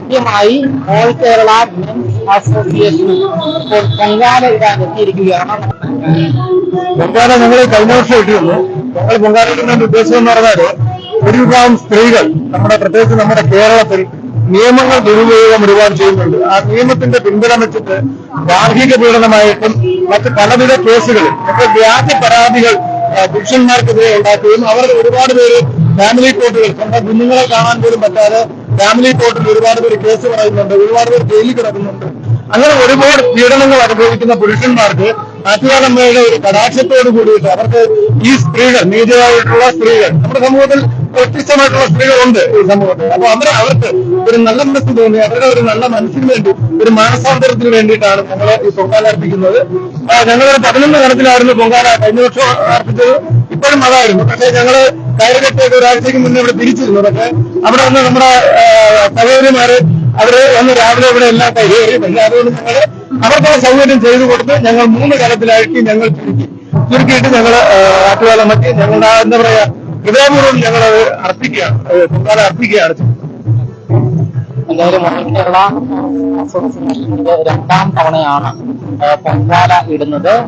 ആദ്യമായി all Kerala men's association ഇപ്പോൾ പൊങ്കാല ഇടാൻ എത്തിയിരിക്കുകയാണ്. പൊങ്കാല ഞങ്ങൾ കഴിഞ്ഞ വർഷം ഇട്ടിരുന്നു. ഞങ്ങൾ പൊങ്കാല ഇടുന്നതിന്റെ ഉദ്ദേശം എന്ന് പറഞ്ഞാല് ഒരു വിഭാഗം സ്ത്രീകൾ പ്രത്യേകിച്ച് നമ്മുടെ കേരളത്തിൽ നിയമങ്ങൾ ദുരുപയോഗം ഒരുപാട് ചെയ്യുന്നുണ്ട്. ആ നിയമത്തിന്റെ പിൻബലം വെച്ചിട്ട് ഗാർഹിക പീഡനമായിട്ടും മറ്റ് പലവിധ കേസുകളിൽ വ്യാജ പരാതികൾ പുരുഷന്മാർക്കെതിരെ ഉണ്ടാക്കുകയും അവർ ഒരുപാട് പേര് ഫാമിലി കോർട്ടുകൾ സ്വന്തം കുഞ്ഞുങ്ങളെ കാണാൻ പോലും പറ്റാതെ ഫാമിലി കോർട്ടിൽ ഒരുപാട് പേര് കേസ് പറയുന്നുണ്ട്, ഒരുപാട് പേര് ജയിലിൽ കിടക്കുന്നുണ്ട്. അങ്ങനെ ഒരുപാട് പീഡനങ്ങൾ അനുഭവിക്കുന്ന പുരുഷന്മാർക്ക് ആറ്റുകാലമ്മയുടെ ഒരു കടാക്ഷത്തോട് കൂടിയിട്ട് അവർക്ക് ഈ സ്ത്രീകൾ, നീതിയായിട്ടുള്ള സ്ത്രീകൾ, നമ്മുടെ സമൂഹത്തിൽ വ്യത്യസ്തമായിട്ടുള്ള സ്ത്രീകളുണ്ട് ഈ സമൂഹത്തിൽ. അപ്പൊ അവർക്ക് ഒരു നല്ല മനസ്സ് തോന്നി, അവരുടെ ഒരു നല്ല മനസ്സിന് വേണ്ടി, ഒരു മാനസാന്തരത്തിന് വേണ്ടിയിട്ടാണ് ഞങ്ങൾ ഈ പൊങ്കാല അർപ്പിക്കുന്നത്. ഞങ്ങളൊരു 11 കണക്കിലായിരുന്നു പൊങ്കാല കഴിഞ്ഞ വർഷം അർപ്പിച്ചത്. ഇപ്പോഴും അതായിരുന്നു. പക്ഷേ ഞങ്ങള് കയറുകെട്ടൊക്കെ ഒരാഴ്ചയ്ക്ക് മുന്നേ ഇവിടെ തിരിച്ചിരുന്നു. പക്ഷേ അവിടെ വന്ന് നമ്മുടെ സഹോദരിമാര് അവര് വന്ന് രാവിലെ ഇവിടെ എല്ലാം കയറി. പക്ഷെ അതുകൊണ്ട് ഞങ്ങള് അവർക്കുള്ള സൗകര്യം ചെയ്തു കൊടുത്ത് ഞങ്ങൾ 3 കലത്തിലാക്കി ഞങ്ങൾ ചുരുക്കിയിട്ട് ഞങ്ങള് ആറ്റുകാലമ്മയ്ക്ക് ഞങ്ങളുടെ എന്താ പറയാ ഹൃദയപൂർവ്വം ഞങ്ങളത് അർപ്പിക്കുകയാണ്, പൊങ്കാല അർപ്പിക്കുകയാണ്. എന്തായാലും ഓൾ കേരള അസോസിയേഷന്റെ 2ാം തവണയാണ് പൊങ്കാല ഇടുന്നത്.